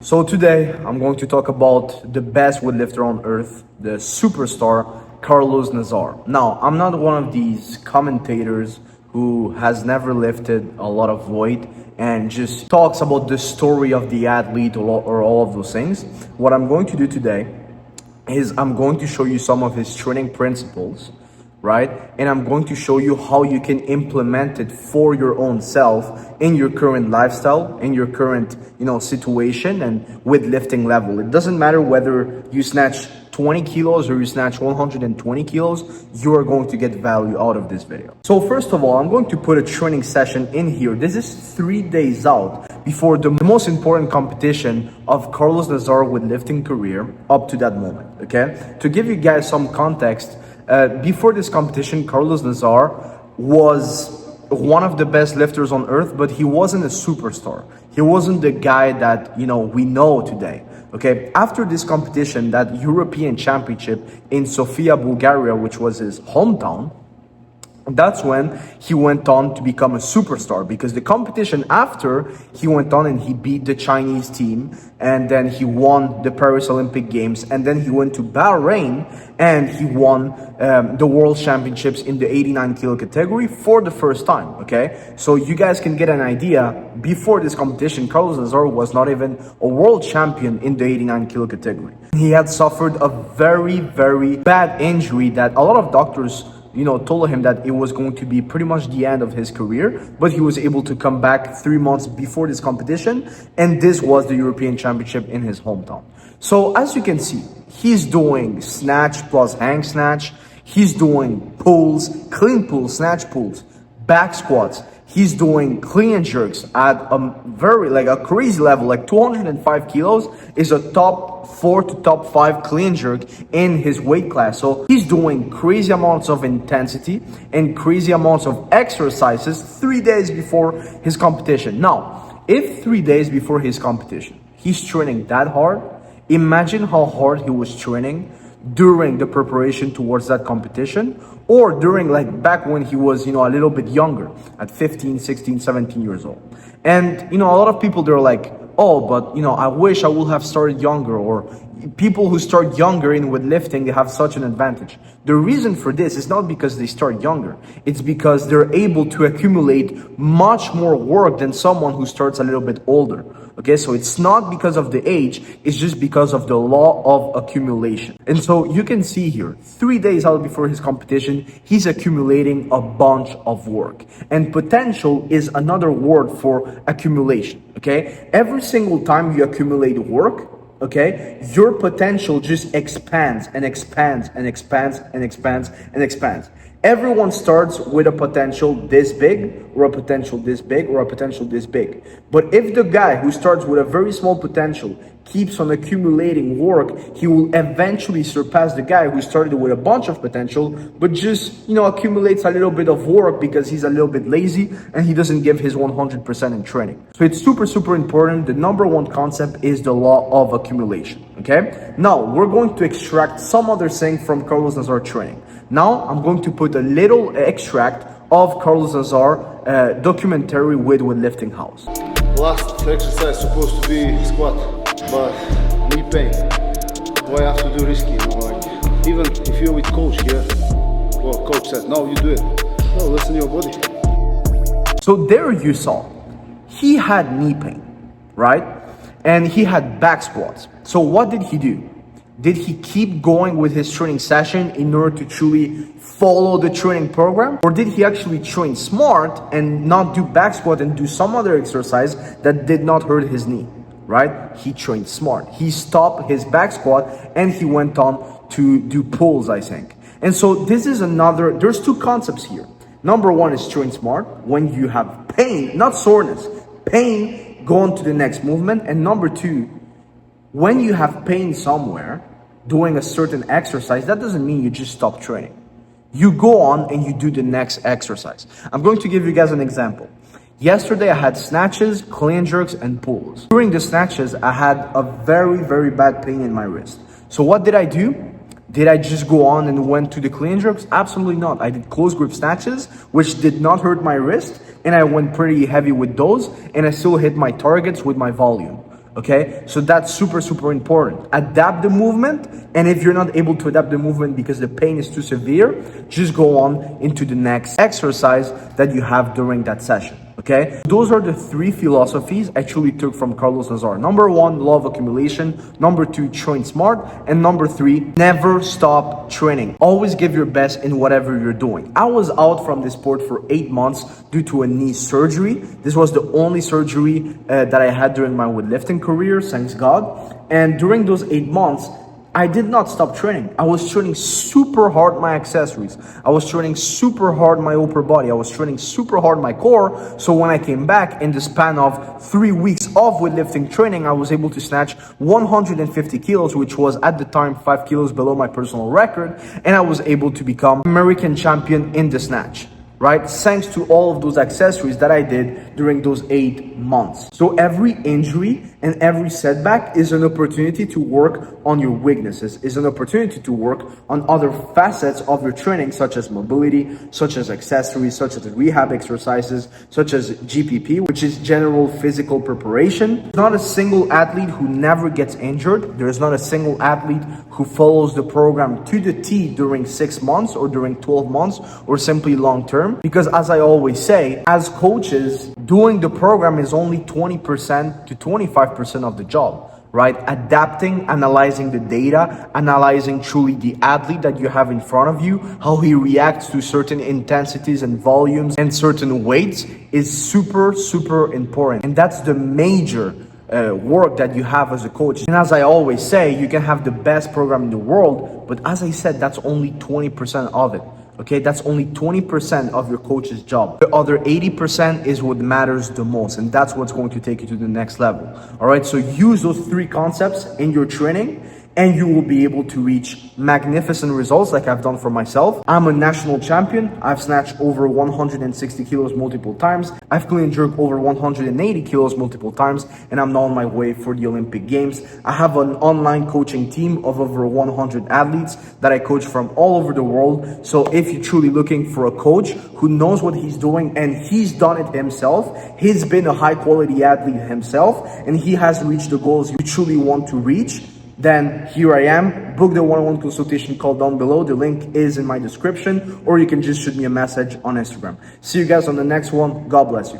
So today I'm going to talk about the best weightlifter on earth, the superstar Karlos Nasar. Now, I'm not one of these commentators who has never lifted a lot of weight and just talks about the story of the athlete or all of those things. What I'm going to do today is I'm going to show you some of his training principles, right? And I'm going to show you how you can implement it for your own self in your current lifestyle, in your current, situation and weightlifting level. It doesn't matter whether you snatch 20 kilos or you snatch 120 kilos, you are going to get value out of this video. So first of all, I'm going to put a training session in here. This is 3 days out before the most important competition of Karlos Nasar weightlifting career up to that moment, okay? To give you guys some context, before this competition, Karlos Nasar was one of the best lifters on earth, but he wasn't a superstar. He wasn't the guy that, we know today. Okay, after this competition, that European Championship in Sofia, Bulgaria, which was his hometown, that's when he went on to become a superstar, because the competition after, he went on and he beat the Chinese team, and then he won the Paris Olympic Games, and then he went to Bahrain and he won the World Championships in the 89 kilo category for the first time. Okay, so you guys can get an idea. Before this competition, Karlos Nasar was not even a world champion in the 89 kilo category. He had suffered a very, very bad injury that a lot of doctors told him that it was going to be pretty much the end of his career, but he was able to come back 3 months before this competition, and this was the European Championship in his hometown. So as you can see, he's doing snatch plus hang snatch, he's doing pulls, clean pulls, snatch pulls, back squats, he's doing clean and jerks at a crazy level, like 205 kilos is a top 4 to top 5 clean jerk in his weight class. So he's doing crazy amounts of intensity and crazy amounts of exercises 3 days before his competition. Now, if 3 days before his competition, he's training that hard, imagine how hard he was training during the preparation towards that competition, or during back when he was a little bit younger, at 15, 16, 17 years old. And a lot of people, they're like, oh, but I wish I would have started younger, or people who start younger in weightlifting, they have such an advantage. The reason for this is not because they start younger, it's because they're able to accumulate much more work than someone who starts a little bit older. Okay, so it's not because of the age, it's just because of the law of accumulation. And so you can see here, 3 days out before his competition, he's accumulating a bunch of work. And potential is another word for accumulation, okay? Every single time you accumulate work, okay, your potential just expands and expands and expands and expands and expands. Everyone starts with a potential this big, or a potential this big, or a potential this big. But if the guy who starts with a very small potential keeps on accumulating work, he will eventually surpass the guy who started with a bunch of potential, but just, accumulates a little bit of work because he's a little bit lazy and he doesn't give his 100% in training. So it's super, super important. The number one concept is the law of accumulation, okay? Now, we're going to extract some other thing from Karlos Nasar training. Now, I'm going to put a little extract of Karlos Nasar documentary with Weightlifting House. Last exercise supposed to be squat, but knee pain. Why I have to do risky? Even if you're with coach here, well, coach said, no, you do it. No, listen to your body. So there you saw, he had knee pain, right? And he had back squats. So what did he do? Did he keep going with his training session in order to truly follow the training program? Or did he actually train smart and not do back squat and do some other exercise that did not hurt his knee, right? He trained smart. He stopped his back squat and he went on to do pulls, I think. And so this is there's two concepts here. Number one is train smart. When you have pain, not soreness, pain, go on to the next movement. And number two, when you have pain somewhere, doing a certain exercise, that doesn't mean you just stop training. You go on and you do the next exercise. I'm going to give you guys an example. Yesterday I had snatches, clean jerks, and pulls. During the snatches, I had a very, very bad pain in my wrist. So what did I do? Did I just go on and went to the clean jerks? Absolutely not. I did close grip snatches, which did not hurt my wrist, and I went pretty heavy with those, and I still hit my targets with my volume. Okay, so that's super important. Adapt the movement, and if you're not able to adapt the movement because the pain is too severe, just go on into the next exercise that you have during that session. Okay, those are the three philosophies I actually took from Karlos Nasar. Number one, law of accumulation. Number two, train smart. And number three, never stop training. Always give your best in whatever you're doing. I was out from the sport for 8 months due to a knee surgery. This was the only surgery that I had during my weightlifting career, thanks God. And during those 8 months, I did not stop training. I was training super hard my accessories. I was training super hard my upper body. I was training super hard my core. So when I came back in the span of 3 weeks of weightlifting training, I was able to snatch 150 kilos, which was at the time 5 kilos below my personal record. And I was able to become American champion in the snatch. Right? Thanks to all of those accessories that I did during those 8 months. So every injury and every setback is an opportunity to work on your weaknesses, is an opportunity to work on other facets of your training, such as mobility, such as accessories, such as rehab exercises, such as GPP, which is general physical preparation. There's not a single athlete who never gets injured. There is not a single athlete who follows the program to the T during 6 months or during 12 months or simply long term. Because as I always say, as coaches, doing the program is only 20% to 25% of the job, right? Adapting, analyzing the data, analyzing truly the athlete that you have in front of you, how he reacts to certain intensities and volumes and certain weights is super important. And that's the major work that you have as a coach. And as I always say, you can have the best program in the world, but as I said, that's only 20% of it. Okay, that's only 20% of your coach's job. The other 80% is what matters the most, and that's what's going to take you to the next level. All right, so use those three concepts in your training, and you will be able to reach magnificent results like I've done for myself. I'm a national champion. I've snatched over 160 kilos multiple times. I've clean and jerked over 180 kilos multiple times, and I'm now on my way for the Olympic Games. I have an online coaching team of over 100 athletes that I coach from all over the world. So if you're truly looking for a coach who knows what he's doing and he's done it himself, he's been a high quality athlete himself, and he has reached the goals you truly want to reach, then here I am. Book the one-on-one consultation call down below. The link is in my description, or you can just shoot me a message on Instagram. See you guys on the next one. God bless you.